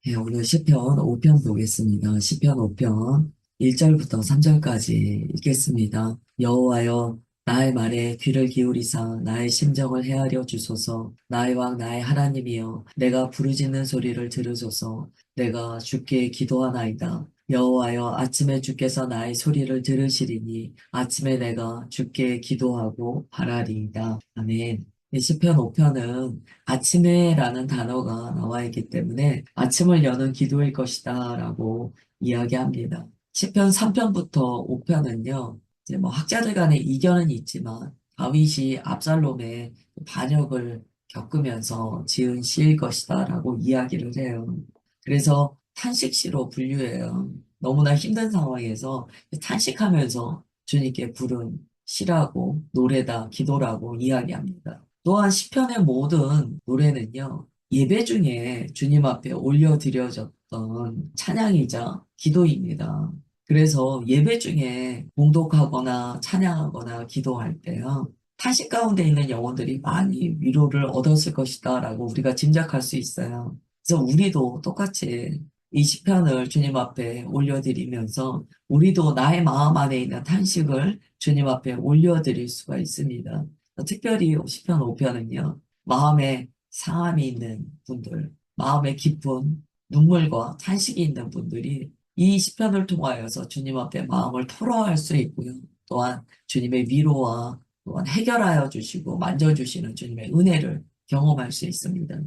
네, 오늘 시편 5편 보겠습니다. 시편 5편 1절부터 3절까지 읽겠습니다. 여호와여, 나의 말에 귀를 기울이사 나의 심정을 헤아려 주소서. 나의 왕 나의 하나님이여, 내가 부르짖는 소리를 들으소서. 내가 주께 기도하나이다. 여호와여, 아침에 주께서 나의 소리를 들으시리니 아침에 내가 주께 기도하고 바라리이다. 아멘. 이 시편 5편은 아침에라는 단어가 나와 있기 때문에 아침을 여는 기도일 것이다 라고 이야기합니다. 시편 3편부터 5편은요, 이제 뭐 학자들 간의 이견은 있지만 다윗이 압살롬의 반역을 겪으면서 지은 시일 것이다 라고 이야기를 해요. 그래서 탄식시로 분류해요. 너무나 힘든 상황에서 탄식하면서 주님께 부른 시라고 노래다, 기도라고 이야기합니다. 또한 시편의 모든 노래는요, 예배 중에 주님 앞에 올려드려졌던 찬양이자 기도입니다. 그래서 예배 중에 봉독하거나 찬양하거나 기도할 때요, 탄식 가운데 있는 영혼들이 많이 위로를 얻었을 것이다라고 우리가 짐작할 수 있어요. 그래서 우리도 똑같이 이 시편을 주님 앞에 올려드리면서 우리도 나의 마음 안에 있는 탄식을 주님 앞에 올려드릴 수가 있습니다. 특별히 시편 5편은요, 마음에 상함이 있는 분들, 마음에 깊은 눈물과 탄식이 있는 분들이 이 시편을 통하여서 주님 앞에 마음을 토로할 수 있고요. 또한 주님의 위로와 또한 해결하여 주시고 만져주시는 주님의 은혜를 경험할 수 있습니다.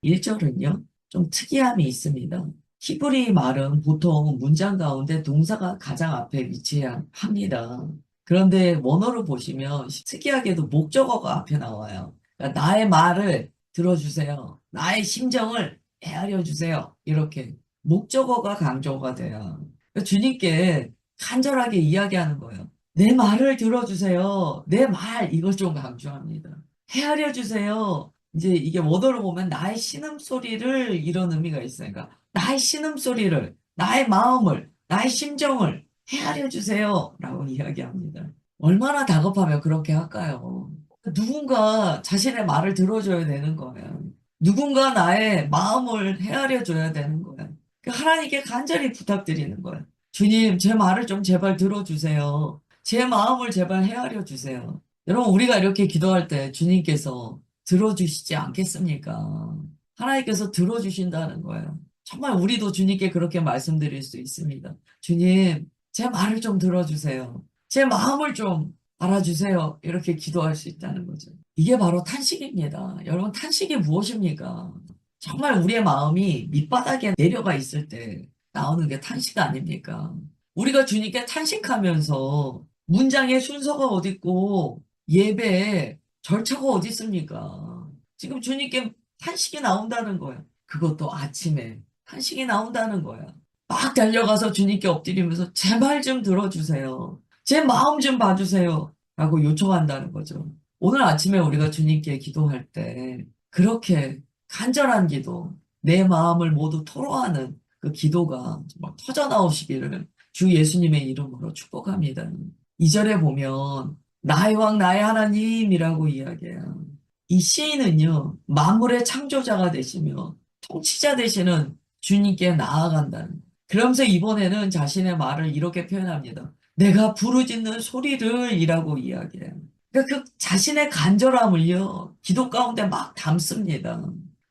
1절은요, 좀 특이함이 있습니다. 히브리 말은 보통 문장 가운데 동사가 가장 앞에 위치합니다. 그런데 원어로 보시면 특이하게도 목적어가 앞에 나와요. 그러니까 나의 말을 들어주세요. 나의 심정을 헤아려 주세요. 이렇게 목적어가 강조가 돼요. 그러니까 주님께 간절하게 이야기하는 거예요. 내 말을 들어주세요. 내 말, 이걸 좀 강조합니다. 헤아려 주세요. 이제 이게 원어로 보면 나의 신음소리를 이런 의미가 있어요. 그러니까 나의 신음소리를, 나의 마음을, 나의 심정을 헤아려 주세요. 라고 이야기합니다. 얼마나 다급하면 그렇게 할까요? 누군가 자신의 말을 들어줘야 되는 거예요. 누군가 나의 마음을 헤아려 줘야 되는 거예요. 하나님께 간절히 부탁드리는 거예요. 주님, 제 말을 좀 제발 들어주세요. 제 마음을 제발 헤아려 주세요. 여러분, 우리가 이렇게 기도할 때 주님께서 들어주시지 않겠습니까? 하나님께서 들어주신다는 거예요. 정말 우리도 주님께 그렇게 말씀드릴 수 있습니다. 주님, 제 말을 좀 들어주세요. 제 마음을 좀 알아주세요. 이렇게 기도할 수 있다는 거죠. 이게 바로 탄식입니다. 여러분, 탄식이 무엇입니까? 정말 우리의 마음이 밑바닥에 내려가 있을 때 나오는 게 탄식 아닙니까? 우리가 주님께 탄식하면서 문장의 순서가 어디 있고 예배에 절차가 어디 있습니까? 지금 주님께 탄식이 나온다는 거예요. 그것도 아침에 탄식이 나온다는 거예요. 막 달려가서 주님께 엎드리면서 제발 좀 들어주세요. 제 마음 좀 봐주세요. 라고 요청한다는 거죠. 오늘 아침에 우리가 주님께 기도할 때 그렇게 간절한 기도, 내 마음을 모두 토로하는 그 기도가 정말 터져나오시기를 주 예수님의 이름으로 축복합니다. 2절에 보면 나의 왕 나의 하나님이라고 이야기해요. 이 시인은요, 만물의 창조자가 되시며 통치자 되시는 주님께 나아간다는. 그러면서 이번에는 자신의 말을 이렇게 표현합니다. 내가 부르짖는 소리를 이라고 이야기해요. 그러니까 그 자신의 간절함을요, 기도 가운데 막 담습니다.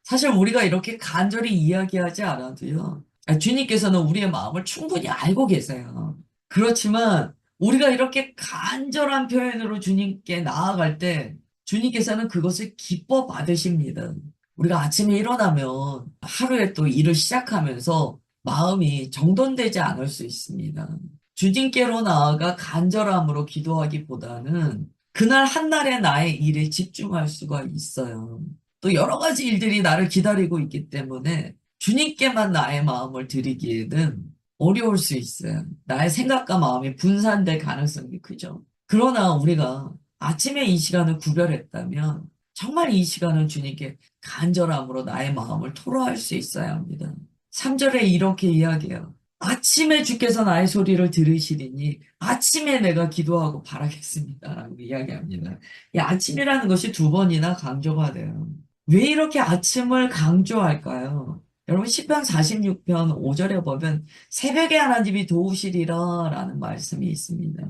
사실 우리가 이렇게 간절히 이야기하지 않아도요, 주님께서는 우리의 마음을 충분히 알고 계세요. 그렇지만 우리가 이렇게 간절한 표현으로 주님께 나아갈 때 주님께서는 그것을 기뻐 받으십니다. 우리가 아침에 일어나면 하루에 또 일을 시작하면서 마음이 정돈되지 않을 수 있습니다. 주님께로 나아가 간절함으로 기도하기보다는 그날 한날의 나의 일에 집중할 수가 있어요. 또 여러 가지 일들이 나를 기다리고 있기 때문에 주님께만 나의 마음을 드리기에는 어려울 수 있어요. 나의 생각과 마음이 분산될 가능성이 크죠. 그러나 우리가 아침에 이 시간을 구별했다면 정말 이 시간은 주님께 간절함으로 나의 마음을 토로할 수 있어야 합니다. 3절에 이렇게 이야기해요. 아침에 주께서 나의 소리를 들으시리니 아침에 내가 기도하고 바라겠습니다. 라고 이야기합니다. 이 아침이라는 것이 두 번이나 강조가 돼요. 왜 이렇게 아침을 강조할까요? 여러분 시편 46편 5절에 보면 새벽에 하나님이 도우시리라 라는 말씀이 있습니다.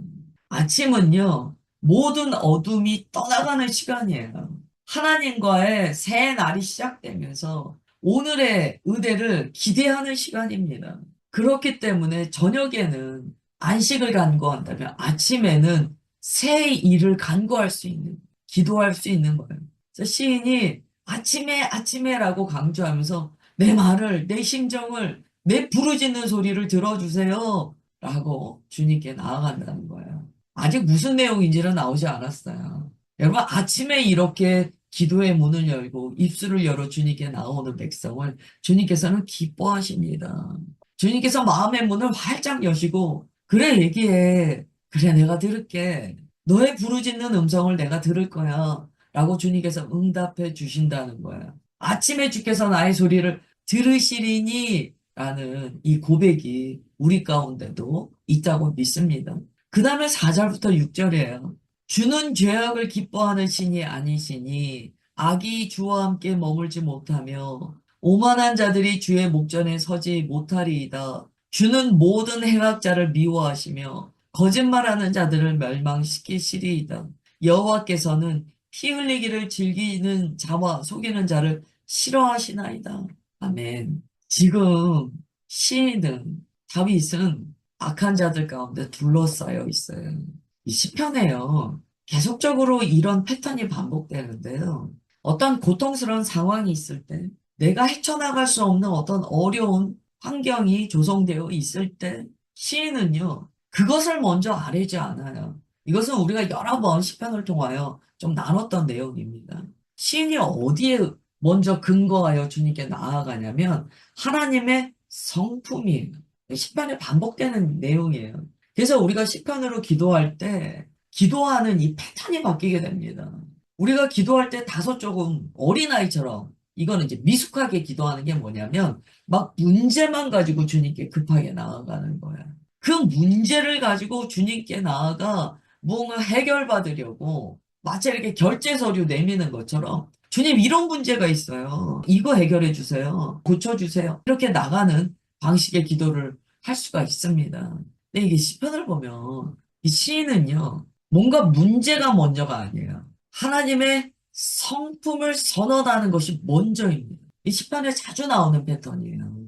아침은요, 모든 어둠이 떠나가는 시간이에요. 하나님과의 새 날이 시작되면서 오늘의 의대를 기대하는 시간입니다. 그렇기 때문에 저녁에는 안식을 간구한다면 아침에는 새 일을 간구할 수 있는, 기도할 수 있는 거예요. 그래서 시인이 아침에 아침에라고 강조하면서 내 말을, 내 심정을, 내 부르짖는 소리를 들어주세요 라고 주님께 나아간다는 거예요. 아직 무슨 내용인지는 나오지 않았어요. 여러분, 아침에 이렇게 기도의 문을 열고 입술을 열어 주님께 나오는 백성을 주님께서는 기뻐하십니다. 주님께서 마음의 문을 활짝 여시고, 그래, 얘기해. 그래, 내가 들을게. 너의 부르짖는 음성을 내가 들을 거야. 라고 주님께서 응답해 주신다는 거예요. 아침에 주께서 나의 소리를 들으시리니 라는 이 고백이 우리 가운데도 있다고 믿습니다. 그 다음에 4절부터 6절이에요. 주는 죄악을 기뻐하는 신이 아니시니 악이 주와 함께 머물지 못하며 오만한 자들이 주의 목전에 서지 못하리이다. 주는 모든 행악자를 미워하시며 거짓말하는 자들을 멸망시키시리이다. 여호와께서는 피 흘리기를 즐기는 자와 속이는 자를 싫어하시나이다. 아멘. 지금 시인은 다윗은 악한 자들 가운데 둘러싸여 있어요. 이 시편에요. 계속적으로 이런 패턴이 반복되는데요. 어떤 고통스러운 상황이 있을 때, 내가 헤쳐나갈 수 없는 어떤 어려운 환경이 조성되어 있을 때, 시인은요, 그것을 먼저 아뢰지 않아요. 이것은 우리가 여러 번 시편을 통하여 좀 나눴던 내용입니다. 시인이 어디에 먼저 근거하여 주님께 나아가냐면, 하나님의 성품이에요. 시편에 반복되는 내용이에요. 그래서 우리가 시편으로 기도할 때 기도하는 이 패턴이 바뀌게 됩니다. 우리가 기도할 때 다소 조금 어린아이처럼 이거는 이제 미숙하게 기도하는 게 뭐냐면 막 문제만 가지고 주님께 급하게 나아가는 거야. 그 문제를 가지고 주님께 나아가 뭔가 해결받으려고 마치 이렇게 결제 서류 내미는 것처럼 주님 이런 문제가 있어요. 이거 해결해 주세요. 고쳐 주세요. 이렇게 나가는 방식의 기도를 할 수가 있습니다. 근데 이게 시편을 보면 이 시인은요, 뭔가 문제가 먼저가 아니에요. 하나님의 성품을 선언하는 것이 먼저입니다. 이 시편에 자주 나오는 패턴이에요.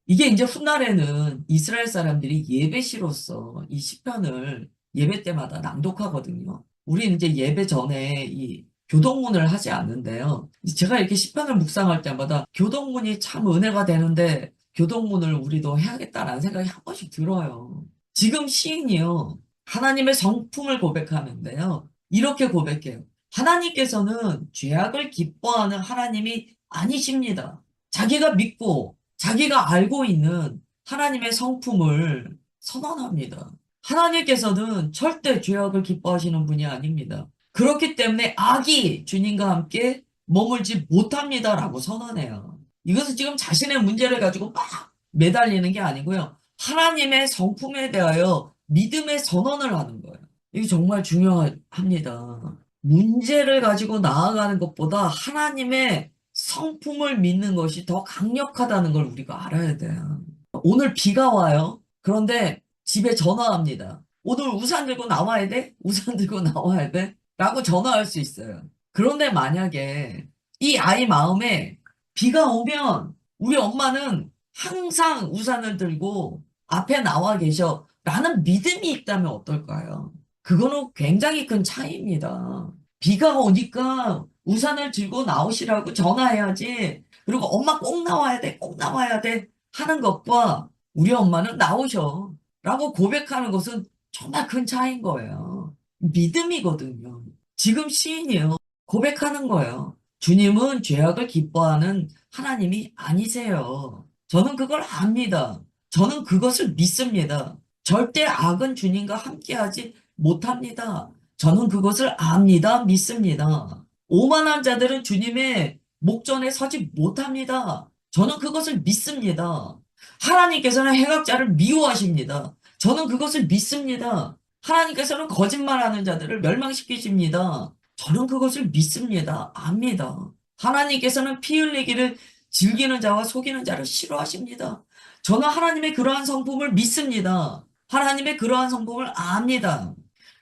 이게 이제 훗날에는 이스라엘 사람들이 예배시로서 이 시편을 예배 때마다 낭독하거든요. 우리는 이제 예배 전에 이 교동문을 하지 않는데요. 제가 이렇게 시편을 묵상할 때마다 교동문이 참 은혜가 되는데 교동문을 우리도 해야겠다라는 생각이 한 번씩 들어요. 지금 시인이요. 하나님의 성품을 고백하는데요. 이렇게 고백해요. 하나님께서는 죄악을 기뻐하는 하나님이 아니십니다. 자기가 믿고 자기가 알고 있는 하나님의 성품을 선언합니다. 하나님께서는 절대 죄악을 기뻐하시는 분이 아닙니다. 그렇기 때문에 악이 주님과 함께 머물지 못합니다라고 선언해요. 이것은 지금 자신의 문제를 가지고 막 매달리는 게 아니고요. 하나님의 성품에 대하여 믿음의 선언을 하는 거예요. 이게 정말 중요합니다. 문제를 가지고 나아가는 것보다 하나님의 성품을 믿는 것이 더 강력하다는 걸 우리가 알아야 돼요. 오늘 비가 와요. 그런데 집에 전화합니다. 오늘 우산 들고 나와야 돼? 우산 들고 나와야 돼? 라고 전화할 수 있어요. 그런데 만약에 이 아이 마음에 비가 오면 우리 엄마는 항상 우산을 들고 앞에 나와 계셔 라는 믿음이 있다면 어떨까요? 그거는 굉장히 큰 차이입니다. 비가 오니까 우산을 들고 나오시라고 전화해야지. 그리고 엄마 꼭 나와야 돼, 꼭 나와야 돼 하는 것과 우리 엄마는 나오셔 라고 고백하는 것은 정말 큰 차이인 거예요. 믿음이거든요. 지금 시인이요. 고백하는 거예요. 주님은 죄악을 기뻐하는 하나님이 아니세요. 저는 그걸 압니다. 저는 그것을 믿습니다. 절대 악은 주님과 함께하지 못합니다. 저는 그것을 압니다. 믿습니다. 오만한 자들은 주님의 목전에 서지 못합니다. 저는 그것을 믿습니다. 하나님께서는 행악자를 미워하십니다. 저는 그것을 믿습니다. 하나님께서는 거짓말하는 자들을 멸망시키십니다. 저는 그것을 믿습니다. 압니다. 하나님께서는 피 흘리기를 즐기는 자와 속이는 자를 싫어하십니다. 저는 하나님의 그러한 성품을 믿습니다. 하나님의 그러한 성품을 압니다.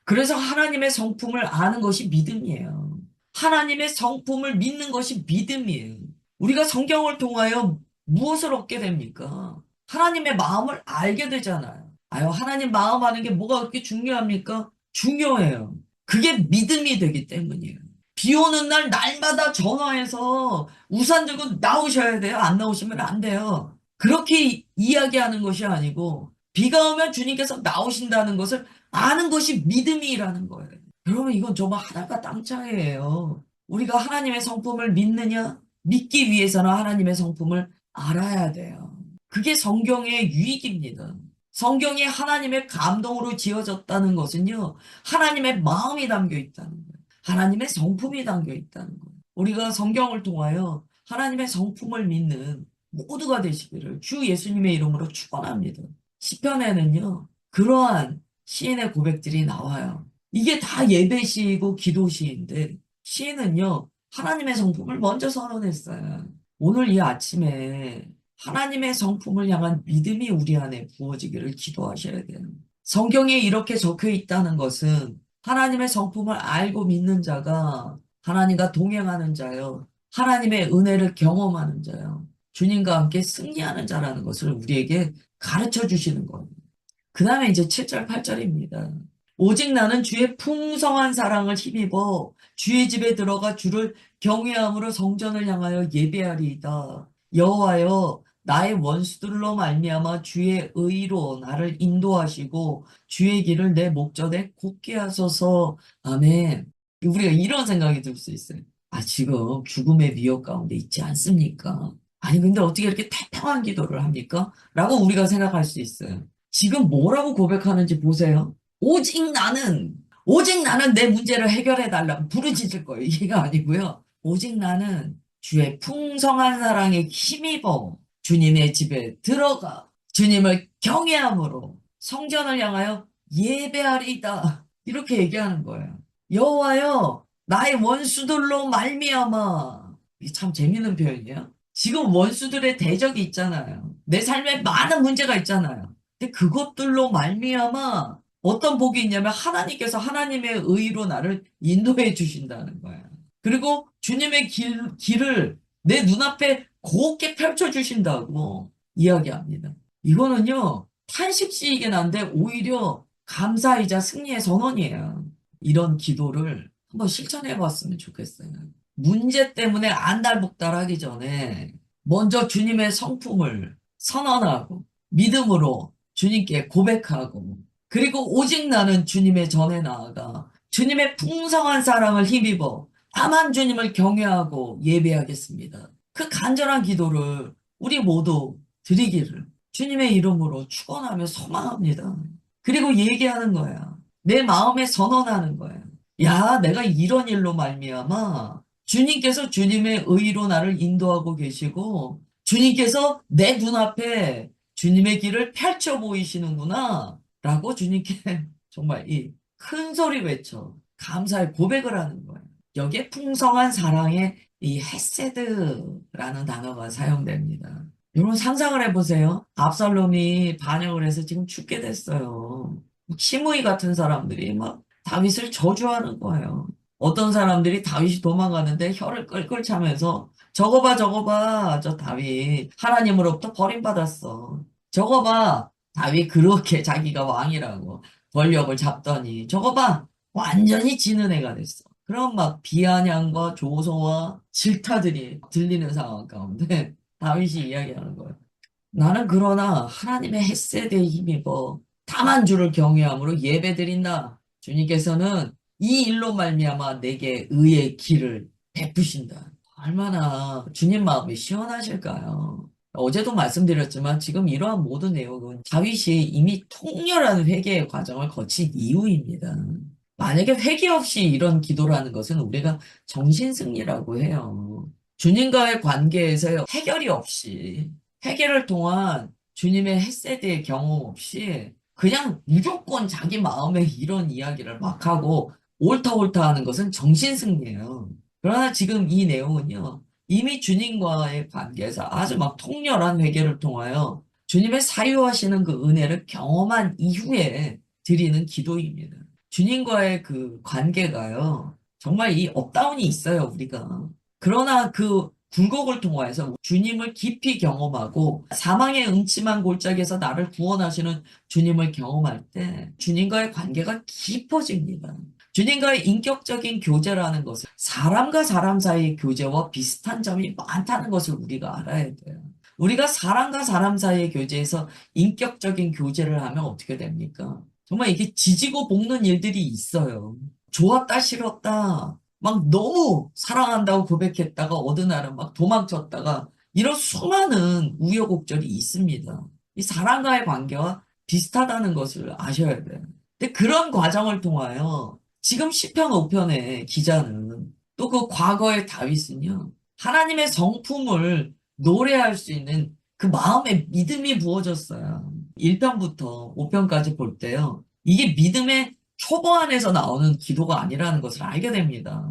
그래서 하나님의 성품을 아는 것이 믿음이에요. 하나님의 성품을 믿는 것이 믿음이에요. 우리가 성경을 통하여 무엇을 얻게 됩니까? 하나님의 마음을 알게 되잖아요. 아유, 하나님 마음 아는 게 뭐가 그렇게 중요합니까? 중요해요. 그게 믿음이 되기 때문이에요. 비 오는 날 날마다 전화해서 우산 들고 나오셔야 돼요. 안 나오시면 안 돼요. 그렇게 이야기하는 것이 아니고 비가 오면 주님께서 나오신다는 것을 아는 것이 믿음이라는 거예요. 여러분 이건 정말 하나가 땅 차이예요. 우리가 하나님의 성품을 믿느냐? 믿기 위해서는 하나님의 성품을 알아야 돼요. 그게 성경의 유익입니다. 성경이 하나님의 감동으로 지어졌다는 것은요, 하나님의 마음이 담겨 있다는 거예요. 하나님의 성품이 담겨 있다는 거예요. 우리가 성경을 통하여 하나님의 성품을 믿는 모두가 되시기를 주 예수님의 이름으로 축원합니다. 시편에는요, 그러한 시인의 고백들이 나와요. 이게 다 예배시이고 기도시인데, 시인은요, 하나님의 성품을 먼저 선언했어요. 오늘 이 아침에 하나님의 성품을 향한 믿음이 우리 안에 부어지기를 기도하셔야 돼요. 성경에 이렇게 적혀 있다는 것은 하나님의 성품을 알고 믿는 자가 하나님과 동행하는 자요. 하나님의 은혜를 경험하는 자요. 주님과 함께 승리하는 자라는 것을 우리에게 가르쳐 주시는 거예요. 그 다음에 이제 7절, 8절입니다. 오직 나는 주의 풍성한 사랑을 힘입어 주의 집에 들어가 주를 경외함으로 성전을 향하여 예배하리이다. 여호와여 나의 원수들로 말미암아 주의 의로 나를 인도하시고 주의 길을 내 목전에 곧게 하소서. 아멘. 우리가 이런 생각이 들 수 있어요. 아, 지금 죽음의 위협 가운데 있지 않습니까? 아니, 근데 어떻게 이렇게 태평한 기도를 합니까? 라고 우리가 생각할 수 있어요. 지금 뭐라고 고백하는지 보세요. 오직 나는 내 문제를 해결해 달라고 부르짖을 거예요. 이게가 아니고요. 오직 나는 주의 풍성한 사랑에 힘입어 주님의 집에 들어가 주님을 경외함으로 성전을 향하여 예배하리이다. 이렇게 얘기하는 거예요. 여호와여, 나의 원수들로 말미암아. 이게 참 재밌는 표현이에요. 지금 원수들의 대적이 있잖아요. 내 삶에 많은 문제가 있잖아요. 근데 그것들로 말미암아 어떤 복이 있냐면 하나님께서 하나님의 의로 나를 인도해 주신다는 거예요. 그리고 주님의 길을 내 눈앞에 곱게 펼쳐 주신다고 이야기합니다. 이거는요, 탄식시이긴 한데 오히려 감사이자 승리의 선언이에요. 이런 기도를 한번 실천해 봤으면 좋겠어요. 문제 때문에 안달복달하기 전에 먼저 주님의 성품을 선언하고 믿음으로 주님께 고백하고 그리고 오직 나는 주님의 전에 나아가 주님의 풍성한 사랑을 힘입어 다만 주님을 경외하고 예배하겠습니다. 그 간절한 기도를 우리 모두 드리기를 주님의 이름으로 축원하며 소망합니다. 그리고 얘기하는 거야. 내 마음에 선언하는 거야. 야, 내가 이런 일로 말미암아 주님께서 주님의 의로 나를 인도하고 계시고 주님께서 내 눈앞에 주님의 길을 펼쳐 보이시는구나 라고 주님께 정말 이 큰 소리 외쳐 감사의 고백을 하는 거예요. 여기에 풍성한 사랑의 이 헤세드라는 단어가 사용됩니다. 여러분 상상을 해보세요. 압살롬이 반역을 해서 지금 죽게 됐어요. 시므이 같은 사람들이 막 다윗을 저주하는 거예요. 어떤 사람들이 다윗이 도망가는데 혀를 끌끌 차면서 저거 봐 저거 봐 저 다윗 하나님으로부터 버림받았어. 저거 봐 다윗 그렇게 자기가 왕이라고 권력을 잡더니 저거 봐 완전히 지는 애가 됐어. 그럼 막 비아냥과 조소와 질타들이 들리는 상황 가운데 다윗이 이야기하는 거예요. 나는 그러나 하나님의 헷세대에 힘입어 다만 주를 경외함으로 예배드린다. 주님께서는 이 일로 말미암아 내게 의의 길을 베푸신다. 얼마나 주님 마음이 시원하실까요? 어제도 말씀드렸지만 지금 이러한 모든 내용은 다윗이 이미 통렬한 회개의 과정을 거친 이후입니다. 만약에 회개 없이 이런 기도를 하는 것은 우리가 정신승리라고 해요. 주님과의 관계에서 해결이 없이 회개를 통한 주님의 헷세대의 경험 없이 그냥 무조건 자기 마음에 이런 이야기를 막 하고 옳다 옳다 하는 것은 정신승리예요. 그러나 지금 이 내용은요. 이미 주님과의 관계에서 아주 막 통렬한 회개를 통하여 주님의 사유하시는 그 은혜를 경험한 이후에 드리는 기도입니다. 주님과의 그 관계가요, 정말 이 업다운이 있어요, 우리가. 그러나 그 굴곡을 통하여서 주님을 깊이 경험하고 사망의 음침한 골짜기에서 나를 구원하시는 주님을 경험할 때 주님과의 관계가 깊어집니다. 주님과의 인격적인 교제라는 것은 사람과 사람 사이의 교제와 비슷한 점이 많다는 것을 우리가 알아야 돼요. 우리가 사람과 사람 사이의 교제에서 인격적인 교제를 하면 어떻게 됩니까? 정말 이게 지지고 볶는 일들이 있어요. 좋았다, 싫었다. 막 너무 사랑한다고 고백했다가 어느 날은 막 도망쳤다가 이런 수많은 우여곡절이 있습니다. 이 사람과의 관계와 비슷하다는 것을 아셔야 돼요. 근데 그런 과정을 통하여 지금 시편 5편의 기자는 또 그 과거의 다윗은요, 하나님의 성품을 노래할 수 있는 그 마음에 믿음이 부어졌어요. 1편부터 5편까지 볼 때요. 이게 믿음의 초보 안에서 나오는 기도가 아니라는 것을 알게 됩니다.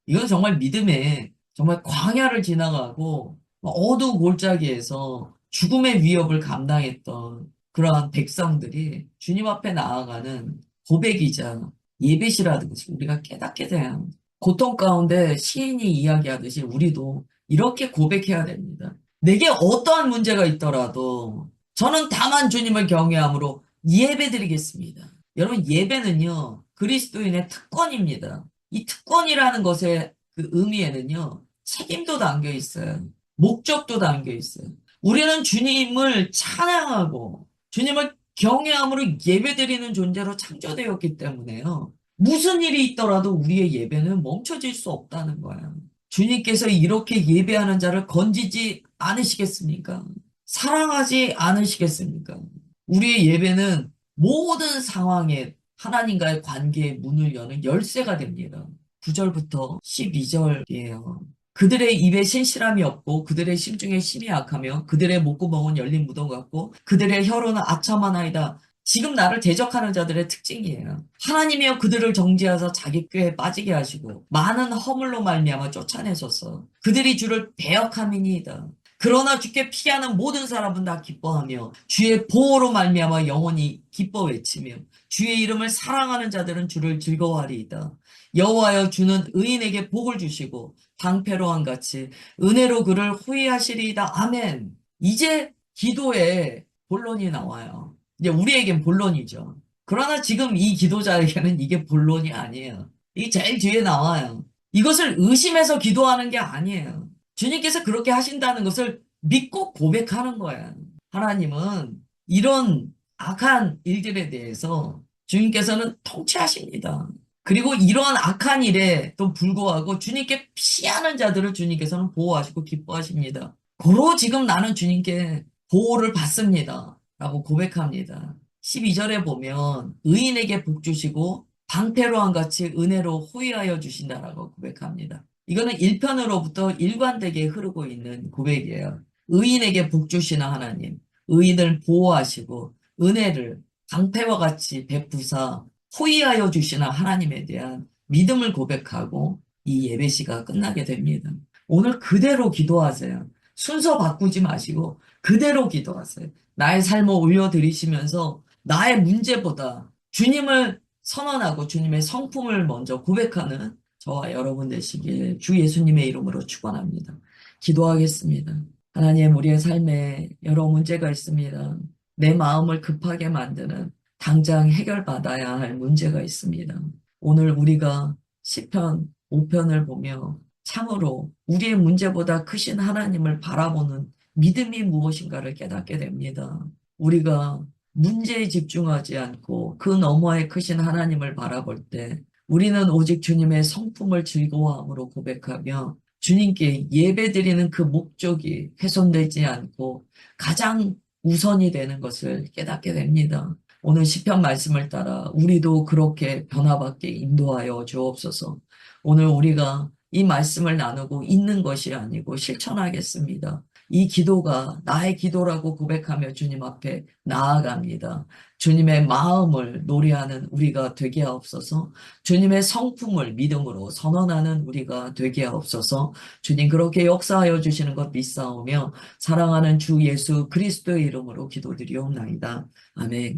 이건 정말 믿음의 정말 광야를 지나가고 어두운 골짜기에서 죽음의 위협을 감당했던 그러한 백성들이 주님 앞에 나아가는 고백이자 예배시라는 것을 우리가 깨닫게 돼야 합니다. 고통 가운데 시인이 이야기하듯이 우리도 이렇게 고백해야 됩니다. 내게 어떠한 문제가 있더라도 저는 다만 주님을 경외함으로 예배드리겠습니다. 여러분, 예배는요, 그리스도인의 특권입니다. 이 특권이라는 것의 그 의미에는요, 책임도 담겨 있어요. 목적도 담겨 있어요. 우리는 주님을 찬양하고 주님을 경외함으로 예배드리는 존재로 창조되었기 때문에요. 무슨 일이 있더라도 우리의 예배는 멈춰질 수 없다는 거예요. 주님께서 이렇게 예배하는 자를 건지지 않으시겠습니까? 사랑하지 않으시겠습니까? 우리의 예배는 모든 상황에 하나님과의 관계의 문을 여는 열쇠가 됩니다. 9절부터 12절이에요. 그들의 입에 신실함이 없고 그들의 심중에 심이 약하며 그들의 목구멍은 열린 무덤 같고 그들의 혀로는 아첨하나이다. 지금 나를 대적하는 자들의 특징이에요. 하나님이여 그들을 정죄하사 자기 꾀에 빠지게 하시고 많은 허물로 말미암아 쫓아내소서. 그들이 주를 배역함이니이다. 그러나 주께 피하는 모든 사람은 다 기뻐하며 주의 보호로 말미암아 영원히 기뻐 외치며 주의 이름을 사랑하는 자들은 주를 즐거워하리이다. 여호와여 주는 의인에게 복을 주시고 방패로한 같이 은혜로 그를 호위하시리이다. 아멘. 이제 기도의 본론이 나와요. 이제 우리에겐 본론이죠. 그러나 지금 이 기도자에게는 이게 본론이 아니에요. 이게 제일 뒤에 나와요. 이것을 의심해서 기도하는 게 아니에요. 주님께서 그렇게 하신다는 것을 믿고 고백하는 거예요. 하나님은 이런 악한 일들에 대해서 주님께서는 통치하십니다. 그리고 이러한 악한 일에 또 불구하고 주님께 피하는 자들을 주님께서는 보호하시고 기뻐하십니다. 고로 지금 나는 주님께 보호를 받습니다. 라고 고백합니다. 12절에 보면 의인에게 복 주시고 방패로한 같이 은혜로 호위하여 주신다라고 고백합니다. 이거는 1편으로부터 일관되게 흐르고 있는 고백이에요. 의인에게 복 주시는 하나님, 의인을 보호하시고 은혜를 방패와 같이 베푸사 호위하여 주시는 하나님에 대한 믿음을 고백하고 이 예배 시가 끝나게 됩니다. 오늘 그대로 기도하세요. 순서 바꾸지 마시고 그대로 기도하세요. 나의 삶을 올려드리시면서 나의 문제보다 주님을 선언하고 주님의 성품을 먼저 고백하는 저와 여러분 되시길 주 예수님의 이름으로 축원합니다. 기도하겠습니다. 하나님, 우리의 삶에 여러 문제가 있습니다. 내 마음을 급하게 만드는 당장 해결받아야 할 문제가 있습니다. 오늘 우리가 시편 5편을 보며 참으로 우리의 문제보다 크신 하나님을 바라보는 믿음이 무엇인가를 깨닫게 됩니다. 우리가 문제에 집중하지 않고 그 너머에 크신 하나님을 바라볼 때 우리는 오직 주님의 성품을 즐거워함으로 고백하며 주님께 예배드리는 그 목적이 훼손되지 않고 가장 우선이 되는 것을 깨닫게 됩니다. 오늘 시편 말씀을 따라 우리도 그렇게 변화받게 인도하여 주옵소서. 오늘 우리가 이 말씀을 나누고 있는 것이 아니고 실천하겠습니다. 이 기도가 나의 기도라고 고백하며 주님 앞에 나아갑니다. 주님의 마음을 노래하는 우리가 되게 하옵소서. 주님의 성품을 믿음으로 선언하는 우리가 되게 하옵소서. 주님 그렇게 역사하여 주시는 것 믿사오며 사랑하는 주 예수 그리스도의 이름으로 기도드리옵나이다. 아멘.